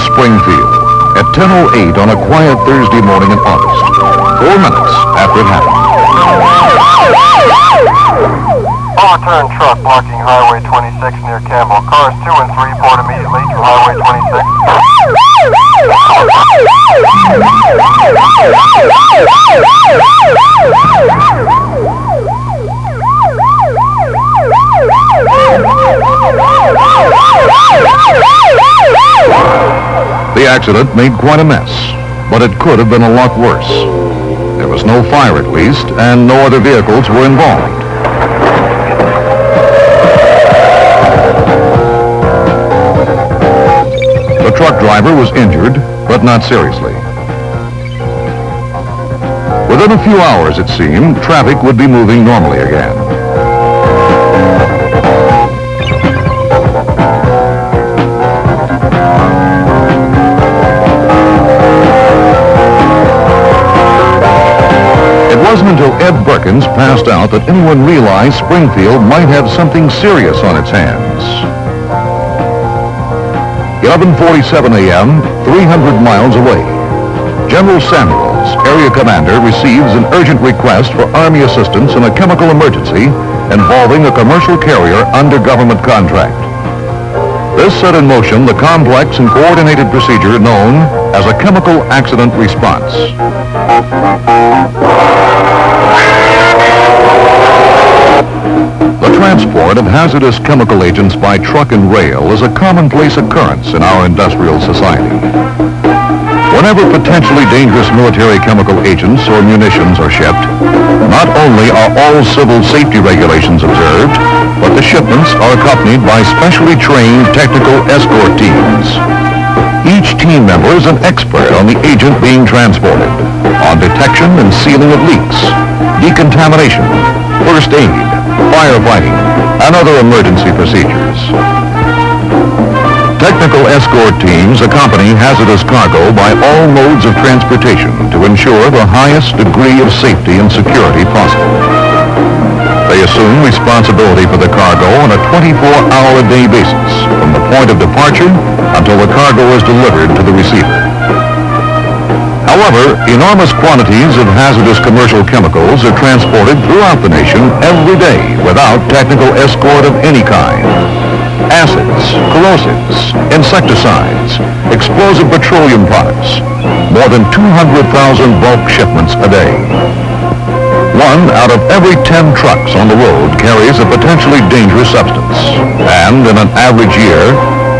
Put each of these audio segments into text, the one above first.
Springfield at 10:08 on a quiet Thursday morning in August, 4 minutes after it happened. Overturned truck blocking Highway 26 near Campbell. Cars 2 and 3 report immediately to Highway 26. The accident made quite a mess, but it could have been a lot worse. There was no fire at least, and no other vehicles were involved. The truck driver was injured, but not seriously. Within a few hours, it seemed, traffic would be moving normally again. It wasn't until Ed Perkins passed out that anyone realized Springfield might have something serious on its hands. 11:47 a.m., 300 miles away. General Samuels, area commander, receives an urgent request for Army assistance in a chemical emergency involving a commercial carrier under government contract. This set in motion the complex and coordinated procedure known as a chemical accident response. The transport of hazardous chemical agents by truck and rail is a commonplace occurrence in our industrial society. Whenever potentially dangerous military chemical agents or munitions are shipped, not only are all civil safety regulations observed, but the shipments are accompanied by specially trained technical escort teams. Each team member is an expert on the agent being transported, on detection and sealing of leaks, decontamination, first aid, firefighting, and other emergency procedures. Technical escort teams accompany hazardous cargo by all modes of transportation to ensure the highest degree of safety and security possible. They assume responsibility for the cargo on a 24-hour-a-day basis, from the point of departure until the cargo is delivered to the receiver. However, enormous quantities of hazardous commercial chemicals are transported throughout the nation every day without technical escort of any kind. Acids, corrosives, insecticides, explosive petroleum products, more than 200,000 bulk shipments a day. 1 out of every 10 trucks on the road carries a potentially dangerous substance, and in an average year,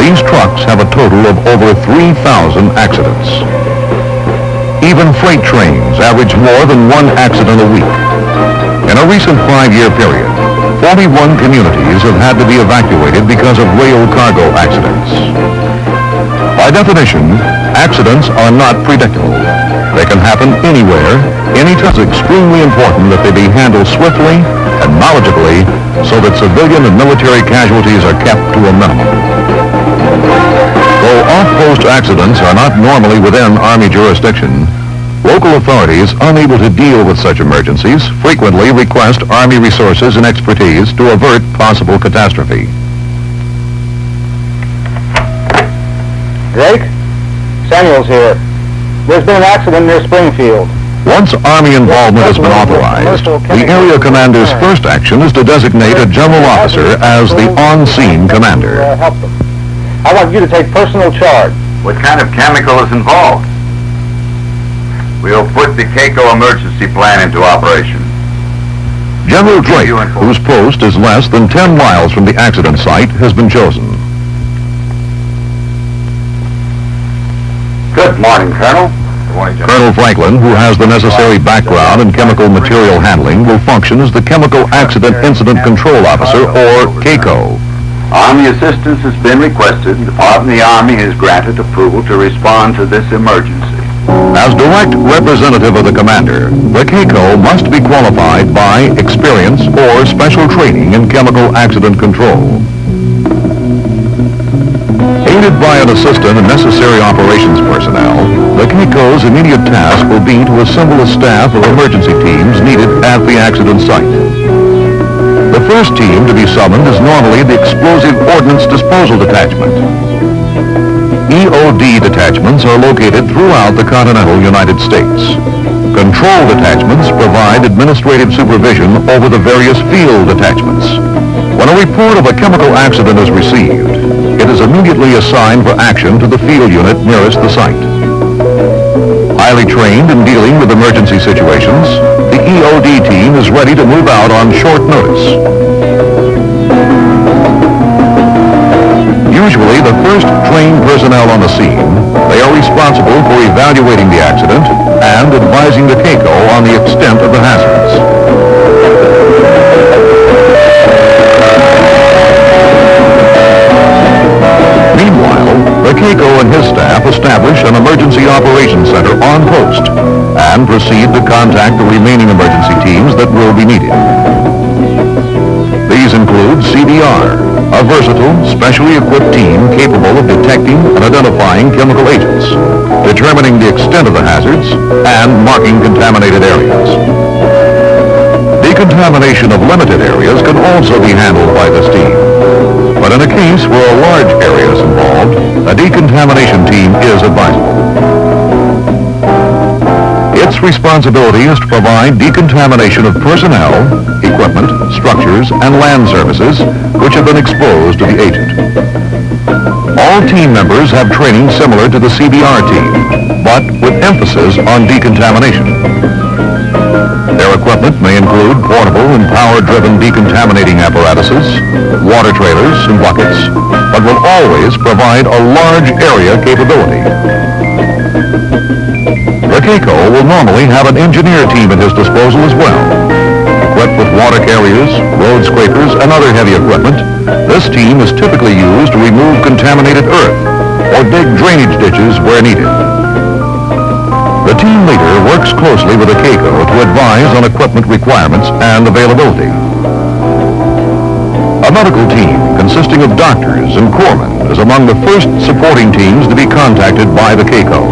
these trucks have a total of over 3,000 accidents. Even freight trains average more than 1 accident a week. In a recent 5-year period, 41 communities have had to be evacuated because of rail cargo accidents. By definition, accidents are not predictable. They can happen anywhere, anytime. It's extremely important that they be handled swiftly and knowledgeably so that civilian and military casualties are kept to a minimum. Though off-post accidents are not normally within Army jurisdiction, local authorities unable to deal with such emergencies frequently request Army resources and expertise to avert possible catastrophe. Drake? Samuels here. There's been an accident near Springfield. Once Army involvement has been authorized, the area commander's first action is to designate a general officer as the on-scene commander. Help them. I want you to take personal charge. What kind of chemical is involved? We'll put the CAECO emergency plan into operation. General Drake, whose post is less than 10 miles from the accident site, has been chosen. Good morning, Colonel. Good morning, General. Colonel Franklin, who has the necessary background in chemical material handling, will function as the Chemical Accident Incident Control Officer, or CAECO. Army assistance has been requested. The Department of the Army has granted approval to respond to this emergency. As direct representative of the commander, the CAECO must be qualified by experience or special training in chemical accident control. Aided by an assistant and necessary operations personnel, the CAECO's immediate task will be to assemble a staff of emergency teams needed at the accident site. The first team to be summoned is normally the Explosive Ordnance Disposal Detachment. EOD detachments are located throughout the continental United States. Control detachments provide administrative supervision over the various field detachments. When a report of a chemical accident is received, it is immediately assigned for action to the field unit nearest the site. Highly trained in dealing with emergency situations, the EOD team is ready to move out on short notice. Usually the first trained personnel on the scene, they are responsible for evaluating the accident and advising the CACO on the extent of the hazards. Meanwhile, the CACO and his staff establish an emergency operations center on post and proceed to contact the remaining emergency teams that will be needed. These include CDR, a versatile, specially equipped team capable of detecting and identifying chemical agents, determining the extent of the hazards, and marking contaminated areas. Decontamination of limited areas can also be handled by this team. But in a case where a large area is involved, a decontamination team is advisable. Its responsibility is to provide decontamination of personnel, equipment, structures, and land surfaces which have been exposed to the agent. All team members have training similar to the CBR team, but with emphasis on decontamination. Their equipment may include portable and power-driven decontaminating apparatuses, water trailers, and buckets, but will always provide a large area capability. The CACO will normally have an engineer team at his disposal as well. Equipped with water carriers, road scrapers, and other heavy equipment, this team is typically used to remove contaminated earth or dig drainage ditches where needed. The team leader works closely with the CACO to advise on equipment requirements and availability. A medical team consisting of doctors and corpsmen is among the first supporting teams to be contacted by the CACO.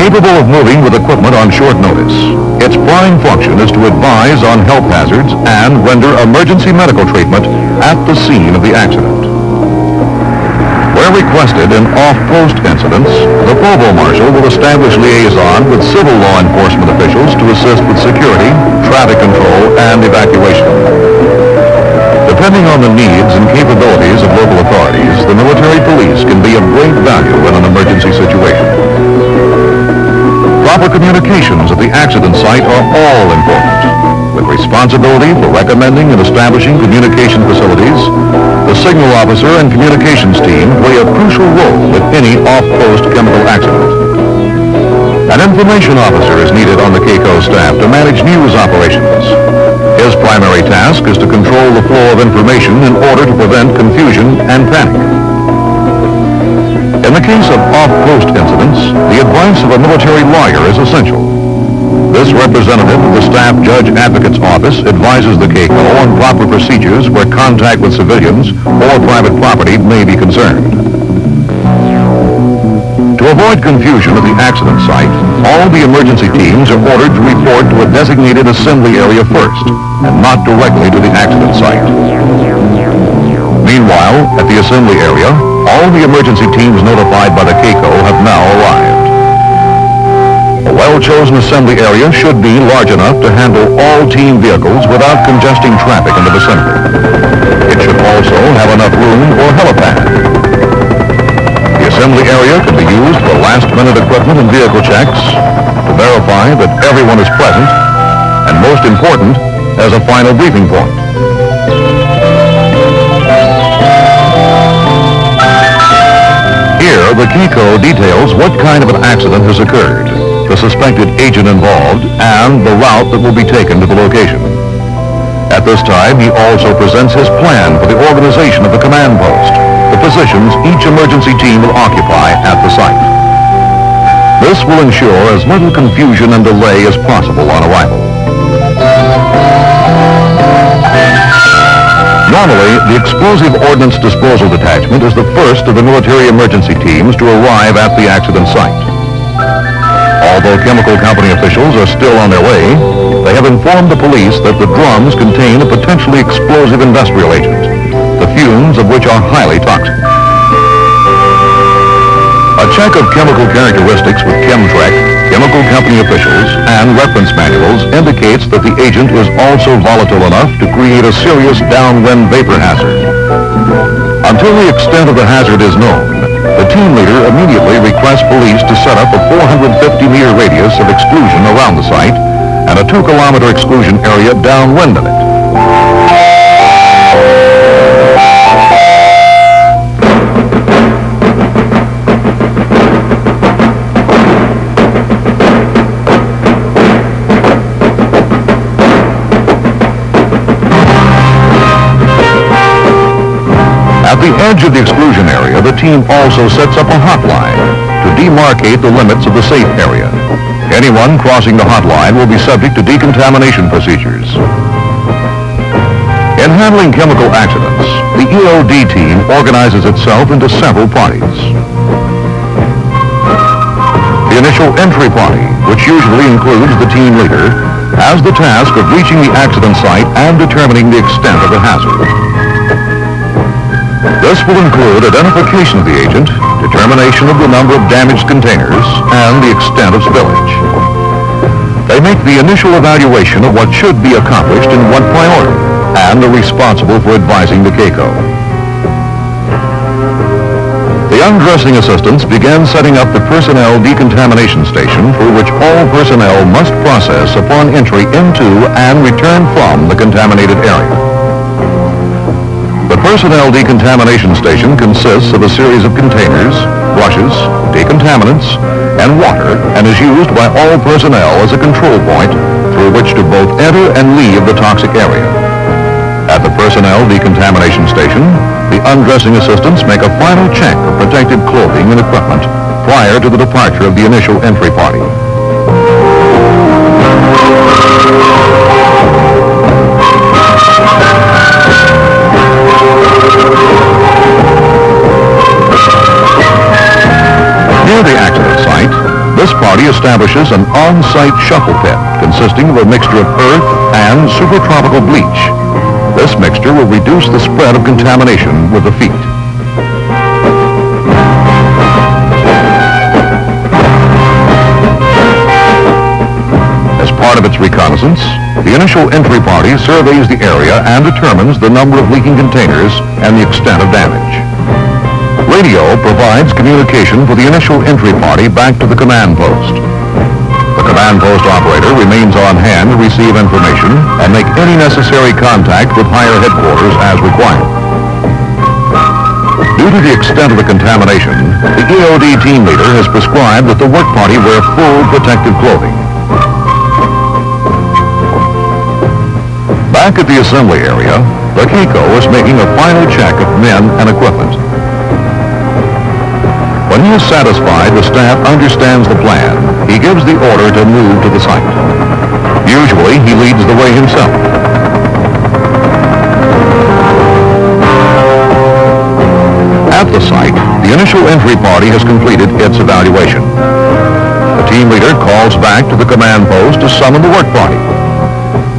Capable of moving with equipment on short notice, its prime function is to advise on health hazards and render emergency medical treatment at the scene of the accident. Where requested in off-post incidents, the Provost Marshal will establish liaison with civil law enforcement officials to assist with security, traffic control, and evacuation. Depending on the needs and capabilities of local authorities, the military police can be of great value in an emergency situation. Proper communications at the accident site are all important. With responsibility for recommending and establishing communication facilities, the signal officer and communications team play a crucial role with any off-post chemical accident. An information officer is needed on the CACO staff to manage news operations. His primary task is to control the flow of information in order to prevent confusion and panic. In the case of off-post incidents, the advice of a military lawyer is essential. This representative of the Staff Judge Advocate's Office advises the CACO on proper procedures where contact with civilians or private property may be concerned. To avoid confusion at the accident site, all the emergency teams are ordered to report to a designated assembly area first, and not directly to the accident site. Meanwhile, at the assembly area, all the emergency teams notified by the CACO have now arrived. A well-chosen assembly area should be large enough to handle all team vehicles without congesting traffic in the vicinity. It should also have enough room for a helipad. The assembly area can be used for last-minute equipment and vehicle checks, to verify that everyone is present, and most important, as a final briefing point. Here, the CACO details what kind of an accident has occurred, the suspected agent involved, and the route that will be taken to the location. At this time, he also presents his plan for the organization of the command post, the positions each emergency team will occupy at the site. This will ensure as little confusion and delay as possible on arrival. Normally, the Explosive Ordnance Disposal Detachment is the first of the military emergency teams to arrive at the accident site. Although chemical company officials are still on their way, they have informed the police that the drums contain a potentially explosive industrial agent, the fumes of which are highly toxic. A check of chemical characteristics with Chemtrek, chemical company officials, and reference manuals indicates that the agent is also volatile enough to create a serious downwind vapor hazard. Until the extent of the hazard is known, the team leader immediately requests police to set up a 450-meter radius of exclusion around the site and a 2-kilometer exclusion area downwind of it. At the edge of the exclusion area, the team also sets up a hotline to demarcate the limits of the safe area. Anyone crossing the hotline will be subject to decontamination procedures. In handling chemical accidents, the EOD team organizes itself into several parties. The initial entry party, which usually includes the team leader, has the task of reaching the accident site and determining the extent of the hazard. This will include identification of the agent, determination of the number of damaged containers, and the extent of spillage. They make the initial evaluation of what should be accomplished in what priority, and are responsible for advising the CAECO. The undressing assistants began setting up the personnel decontamination station through which all personnel must process upon entry into and return from the contaminated area. The personnel decontamination station consists of a series of containers, brushes, decontaminants, and water, and is used by all personnel as a control point through which to both enter and leave the toxic area. At the personnel decontamination station, the undressing assistants make a final check of protective clothing and equipment prior to the departure of the initial entry party. Near the accident site, this party establishes an on-site shuffle pit consisting of a mixture of earth and supertropical bleach. This mixture will reduce the spread of contamination with the feet. As part of its reconnaissance, the initial entry party surveys the area and determines the number of leaking containers and the extent of damage. Radio provides communication for the initial entry party back to the command post. The command post operator remains on hand to receive information and make any necessary contact with higher headquarters as required. Due to the extent of the contamination, the EOD team leader has prescribed that the work party wear full protective clothing. Back at the assembly area, the CAECO is making a final check of men and equipment. When he is satisfied the staff understands the plan, he gives the order to move to the site. Usually, he leads the way himself. At the site, the initial entry party has completed its evaluation. The team leader calls back to the command post to summon the work party,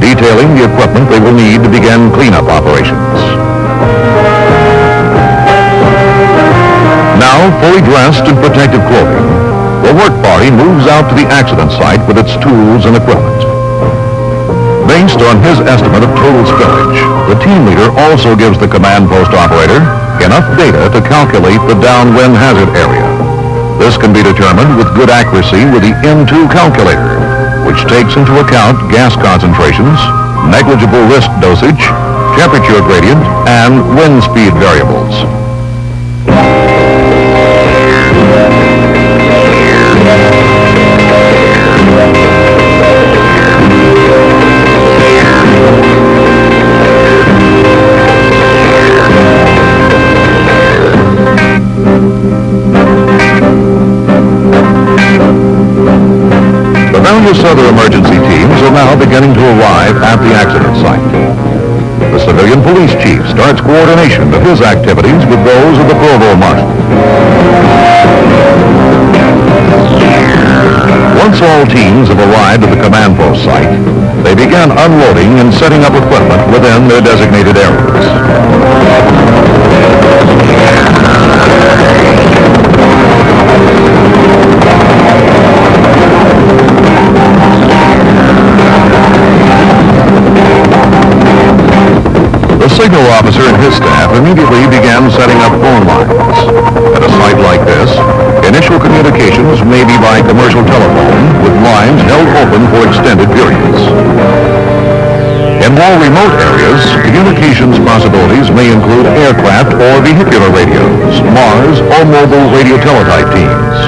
detailing the equipment they will need to begin cleanup operations. Now fully dressed in protective clothing, the work party moves out to the accident site with its tools and equipment. Based on his estimate of total spillage, the team leader also gives the command post operator enough data to calculate the downwind hazard area. This can be determined with good accuracy with the M2 calculator, which takes into account gas concentrations, negligible risk dosage, temperature gradient, and wind speed variables. Various other emergency teams are now beginning to arrive at the accident site. The civilian police chief starts coordination of his activities with those of the provost marshal. Once all teams have arrived at the command post site, they begin unloading and setting up equipment within their designated areas. signal officer and his staff immediately began setting up phone lines. At a site like this, initial communications may be by commercial telephone, with lines held open for extended periods. In more remote areas, communications possibilities may include aircraft or vehicular radios, Mars or mobile radio teletype teams.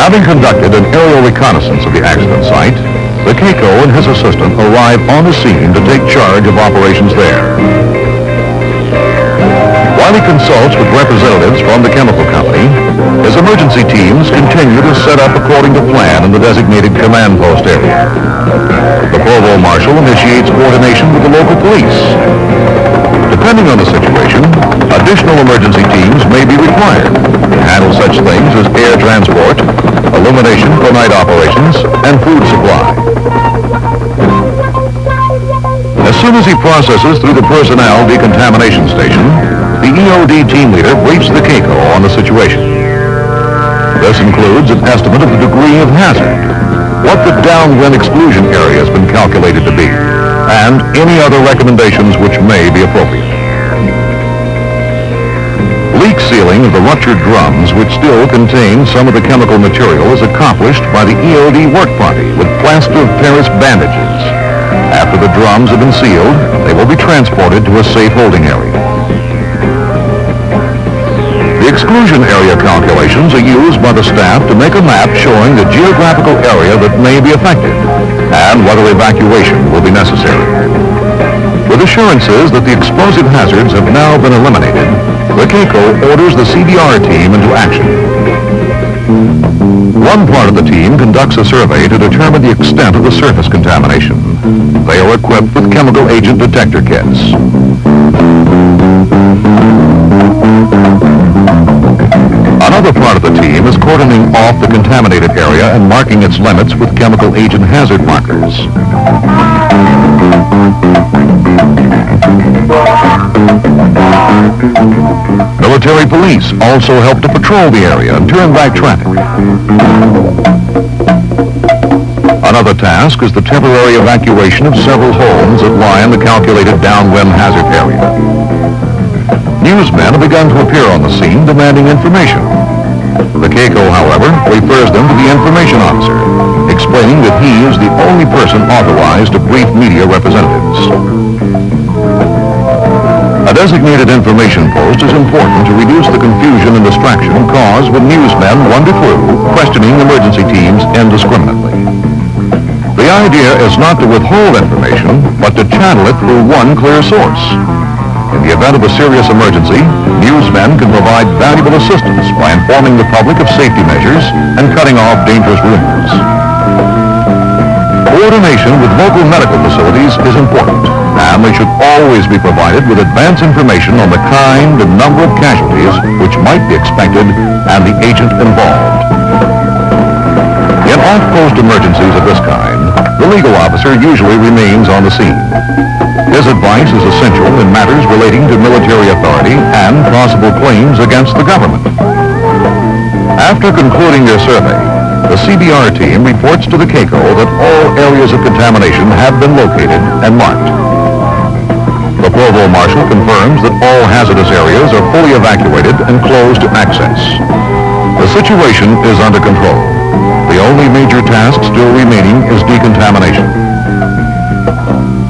Having conducted an aerial reconnaissance of the accident site, the CACO and his assistant arrive on the scene to take charge of operations there. While he consults with representatives from the chemical company, his emergency teams continue to set up according to plan in the designated command post area. The provost marshal initiates coordination with the local police. Depending on the situation, additional emergency teams may be required to handle such things as air transport, illumination for night operations, and food supply. As soon as he processes through the personnel decontamination station, the EOD team leader briefs the CACO on the situation. This includes an estimate of the degree of hazard, what the downwind exclusion area has been calculated to be, and any other recommendations which may be appropriate. Leak sealing of the ruptured drums, which still contain some of the chemical material, is accomplished by the EOD work party with plaster of Paris bandages. After the drums have been sealed, they will be transported to a safe holding area. The exclusion area calculations are used by the staff to make a map showing the geographical area that may be affected and whether evacuation will be necessary. With assurances that the explosive hazards have now been eliminated, the CACO orders the CBR team into action. One part of the team conducts a survey to determine the extent of the surface contamination. They are equipped with chemical agent detector kits. Another part of the team is cordoning off the contaminated area and marking its limits with chemical agent hazard markers. Military police also help to patrol the area and turn back traffic. Another task is the temporary evacuation of several homes that lie in the calculated downwind hazard area. Newsmen have begun to appear on the scene demanding information. The CACO, however, refers them to the information officer, explaining that he is the only person authorized to brief media representatives. A designated information post is important to reduce the confusion and distraction caused when newsmen wander through, questioning emergency teams indiscriminately. The idea is not to withhold information, but to channel it through one clear source. In the event of a serious emergency, newsmen can provide valuable assistance by informing the public of safety measures and cutting off dangerous rumors. Coordination with local medical facilities is important, and they should always be provided with advance information on the kind and number of casualties which might be expected and the agent involved. In off-post emergencies of this kind, the legal officer usually remains on the scene. His advice is essential in matters relating to military authority and possible claims against the government. After concluding their survey, the CBR team reports to the CACO that all areas of contamination have been located and marked. The provost marshal confirms that all hazardous areas are fully evacuated and closed to access. The situation is under control. The only major task still remaining is decontamination.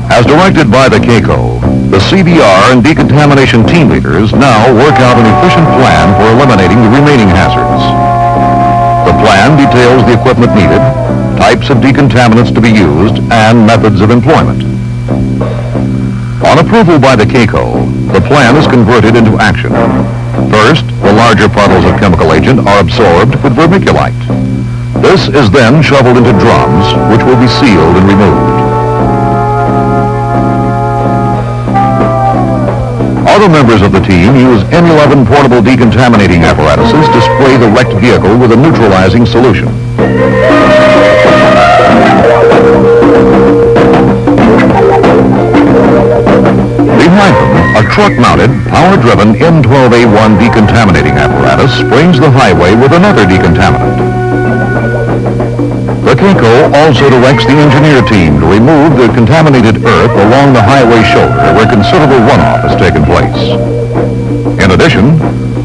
As directed by the CACO, the CBR and decontamination team leaders now work out an efficient plan for eliminating the remaining hazards. The plan details the equipment needed, types of decontaminants to be used, and methods of employment. On approval by the CACO, the plan is converted into action. First, the larger puddles of chemical agent are absorbed with vermiculite. This is then shoveled into drums, which will be sealed and removed. Other members of the team use M11 portable decontaminating apparatuses to spray the wrecked vehicle with a neutralizing solution. Behind them, a truck-mounted, power-driven M12A1 decontaminating apparatus springs the highway with another decontaminant. The CAECO also directs the engineer team to remove the contaminated earth along the highway shoulder where considerable runoff has taken place. In addition,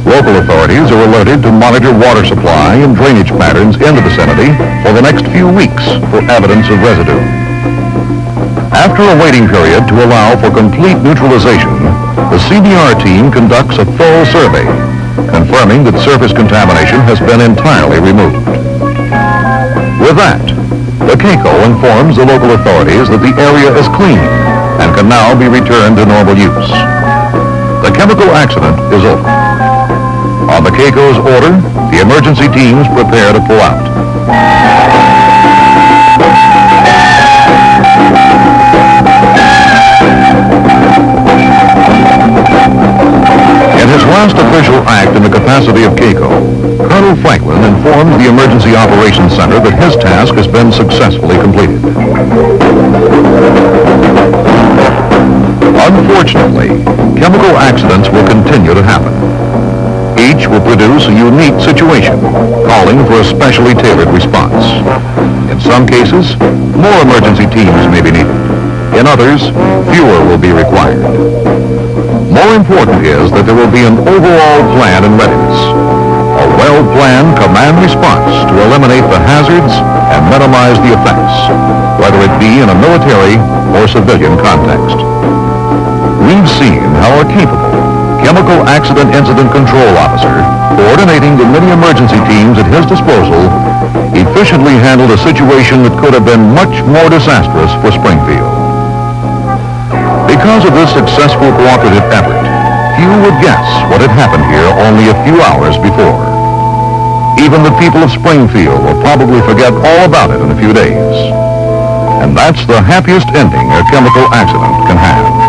local authorities are alerted to monitor water supply and drainage patterns in the vicinity for the next few weeks for evidence of residue. After a waiting period to allow for complete neutralization, the CDR team conducts a thorough survey, confirming that surface contamination has been entirely removed. With that, the CAECO informs the local authorities that the area is clean and can now be returned to normal use. The chemical accident is over. On the CAECO's order, the emergency teams prepare to pull out. In his last official act in the capacity of CAECO, Colonel Franklin informed the Emergency Operations Center that his task has been successfully completed. Unfortunately, chemical accidents will continue to happen. Each will produce a unique situation, calling for a specially tailored response. In some cases, more emergency teams may be needed. In others, fewer will be required. More important is that there will be an overall plan in readiness, a well-planned command response to eliminate the hazards and minimize the effects, whether it be in a military or civilian context. We've seen how a capable chemical accident incident control officer, coordinating the many emergency teams at his disposal, efficiently handled a situation that could have been much more disastrous for Springfield. Because of this successful cooperative effort, few would guess what had happened here only a few hours before. Even the people of Springfield will probably forget all about it in a few days. And that's the happiest ending a chemical accident can have.